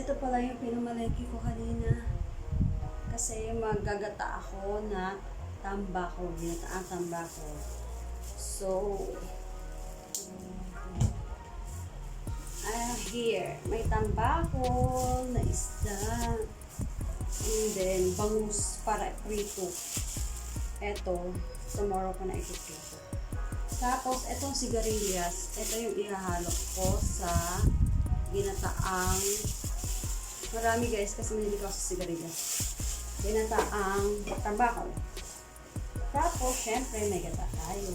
ito pala yung pinamalengke ko kanina. Kasi maggagata ako na tambakul, ginataang tambakul. So, here, may tambakul na isda. And then, bangus para prito. Ito, tomorrow ko na ipiprito. Tapos, itong sigarilyas, ito yung ihahalo ko sa ginataang, marami guys, kasi mahilig ako sa sigarilyas. Ginataang tambakul. Tapos, syempre, may gata tayo.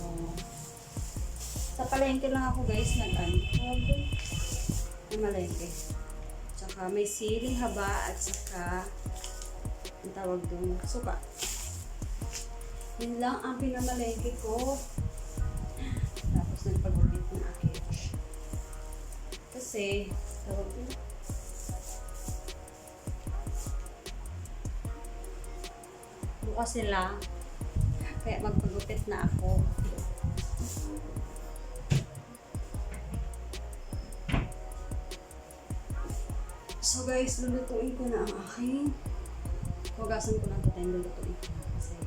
Sa palengke lang ako guys, malengke. Tsaka may siling haba at saka ang tawag doon, suka. Yun lang ang pinamalengke ko. Tapos nagpagupit ng akin. Kasi, tawag doon, bukas sila. Kaya magpagupit na ako. So guys, lulutuin ko na ang aking. Hugasan ko lang ito tayo, lulutuin ko na. Kasi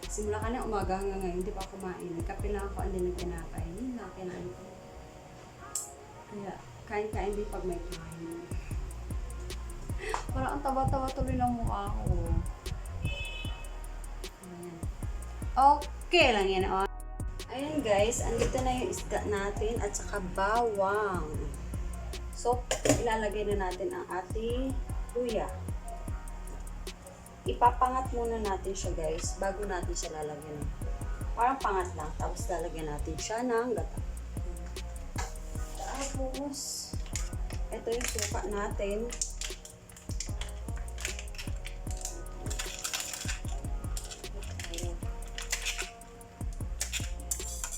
simula ka na umaga hanggang ngayon, hindi pa ako kumain. Nagkape lang ako, hindi nagkinakain. Yun lang, kinain ko. Kaya, kain-kain din pag may kain. Parang ang taba-taba tuloy ng mukha ko. Ayan. Okay lang yan. Oh. Ayan guys, andito na yung isda natin at saka bawang. So, ilalagay na natin ang ating luya. Ipapangat muna natin siya guys, bago natin siya lalagyan. Parang pangat lang, tapos lalagyan natin siya ng gata. Tapos, ito yung suka natin.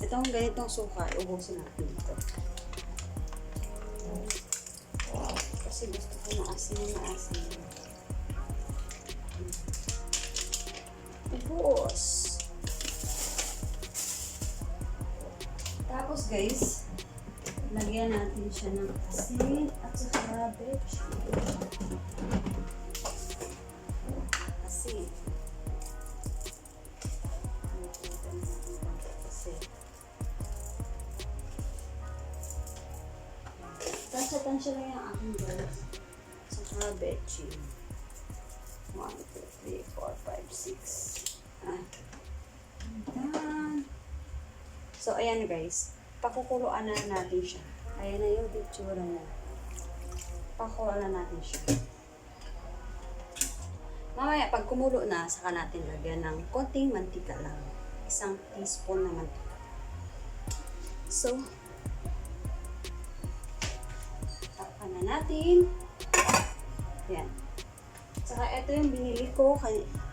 Itong ganitong suka, ubusin natin dito. Kasi gusto ko maasin. Ubos. Tapos guys, lagyan natin siya ng asin at saka asin. Tansya lang yung aking guys. Saka betchin. 1, 2, 3, 4, 5, 6. Ayan. So, ayan guys. Pakukuluan na natin siya. Ayan na yung bitsura niya. Pakukuluan na natin siya. Mamaya, pag kumulo na, saka natin lagyan ng konting mantika lang. 1 teaspoon na mantika. So, na natin. Yan. Saka ito yung binili ko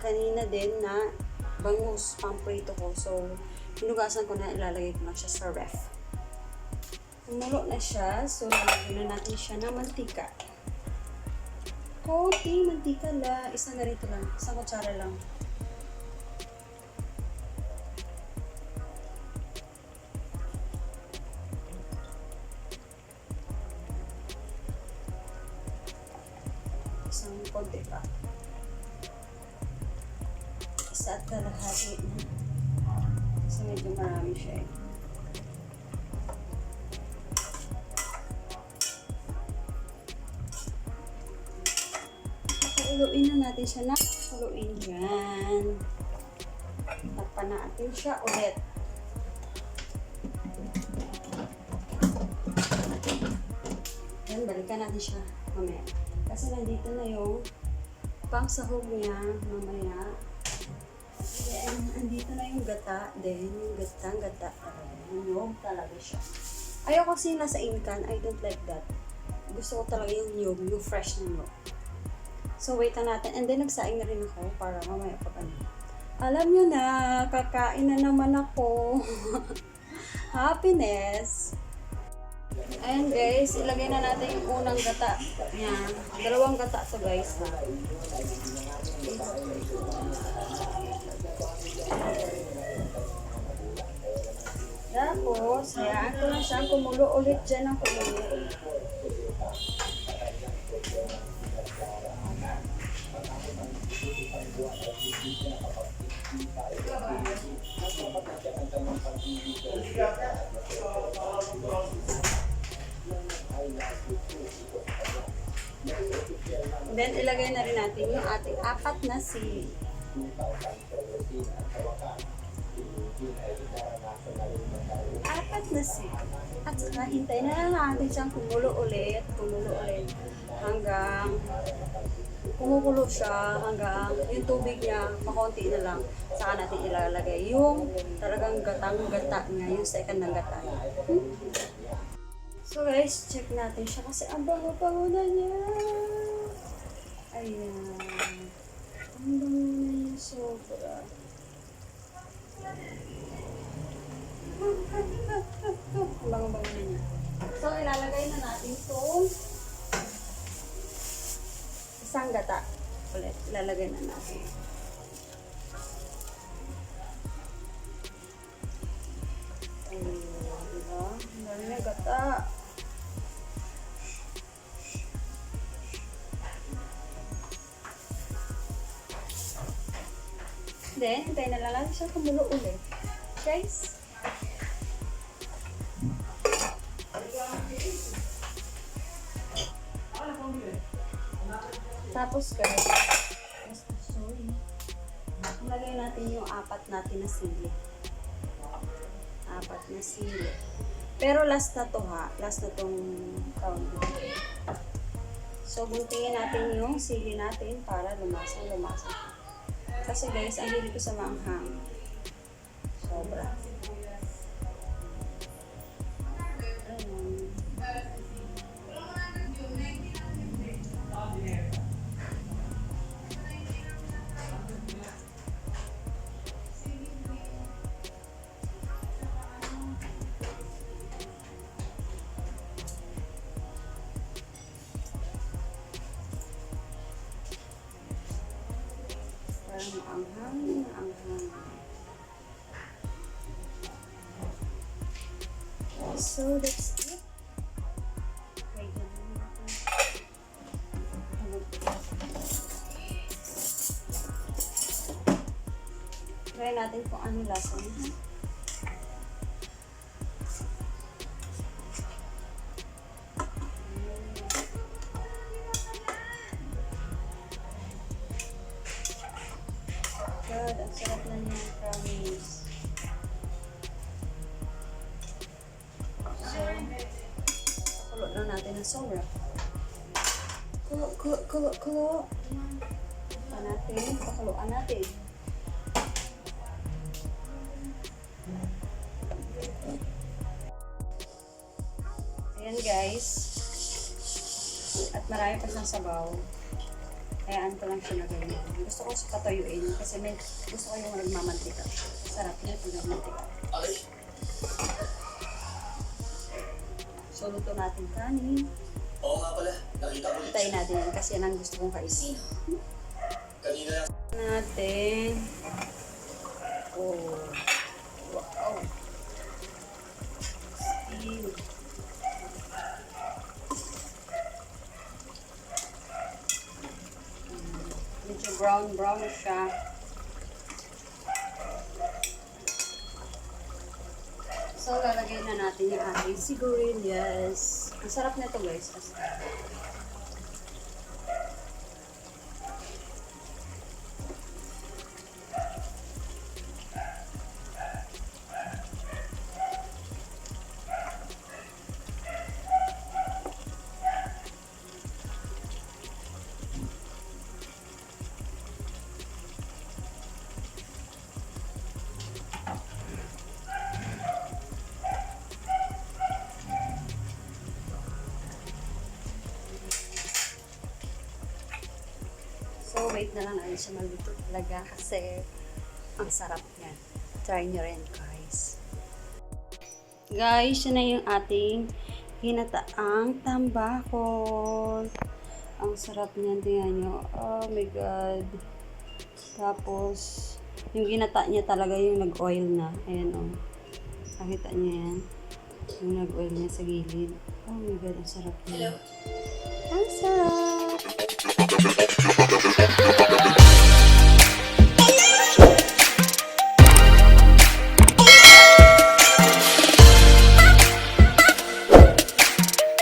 kanina din na bangus pamprito ko. So, hinugasan ko na, ilalagay ko na siya sa ref. Kumulo na siya. So, lalagyan na natin siya ng mantika. Konting mantika lang. Isang ganito lang. Isang kutsara lang. Isang konti pa. 1 at kalahati na. Kasi medyo marami siya eh. Pakuluin na natin siya na. Pakuluin yan. Takpan natin siya ulit. Yan, balikan natin siya mamaya. Kasi nandito na yung pangsahog niya mamaya. Then, nandito na yung gata. Then, yung gata. Nyog talaga siya. Ayaw kasi nasa inkan. I don't like that. Gusto ko talaga yung nyog. Yung fresh na nyog. So, wait na natin. And then, nagsaing na rin ako para mamaya pa ano. Alam nyo na, kakain na naman ako. Happiness! Ayan guys, ilagay na natin yung unang gata. Ayan. 2 gata to guys. Tapos, hayaan ko lang siyang kumulo ulit dyan ang kumulo. natin yung ating 4 na sili. Apat na sili. At saka hintayin na lang natin siyang kumulo ulit hanggang kumukulo siya hanggang yung tubig niya makonti na lang. Saka natin ilalagay yung talagang gatang-gata niya, yung second ng gata niya. So guys, check natin siya kasi ang bango-bango na niya. Ayan. Ang bango na niya sobra. Ang bango-bango na niya. So ilalagay na natin itong isang gata ulit. Ilalagay na natin. Ayun, diba? Ang dami na gata. Then, hintayin na lang siya kumulo ulit. Guys. Tapos guys, sorry. Lagay natin yung 4 natin na sili. 4 na sili. Pero last na to ha. Last na tong count. So, guntingin natin yung sili natin para lumasang. Kasi guys, ang hilig ko sa maanghang. Sobra. Anghang. So that's it. Wait na natin. Try natin kung ano lasa niya. God, ang sarap na niya, promise. So, kulo na natin ng sobra. Kulo. Pakuluan natin. Ayan guys. At marami pa siyang sabaw. Hayaan ko lang siya na ganyan. Gusto ko siya patuyuin kasi gusto ko yung nagmamantika. Sarap niya pag nagmantika. So, luto natin kanin. Oo nga pala, nakita ko Tayo natin yan kasi yan ang gusto kong kainin. kanina lang. Natin. Oh. Wow. Steam. Medyo brown na siya. So, lalagay na natin yung ating sigarilyas. Ang sarap nito guys. So, wait na lang natin siya maluto talaga kasi ang sarap niya. Try nyo rin, guys. Guys, yun na yung ating ginataang tambakul. Ang sarap niya, tingnan nyo. Oh my God. Tapos, yung ginata niya talaga yung nag-oil na. Ayan o. Nakita niyo yan? Yung nag-oil niya sa gilid. Oh my God, ang sarap niya. Ang sarap!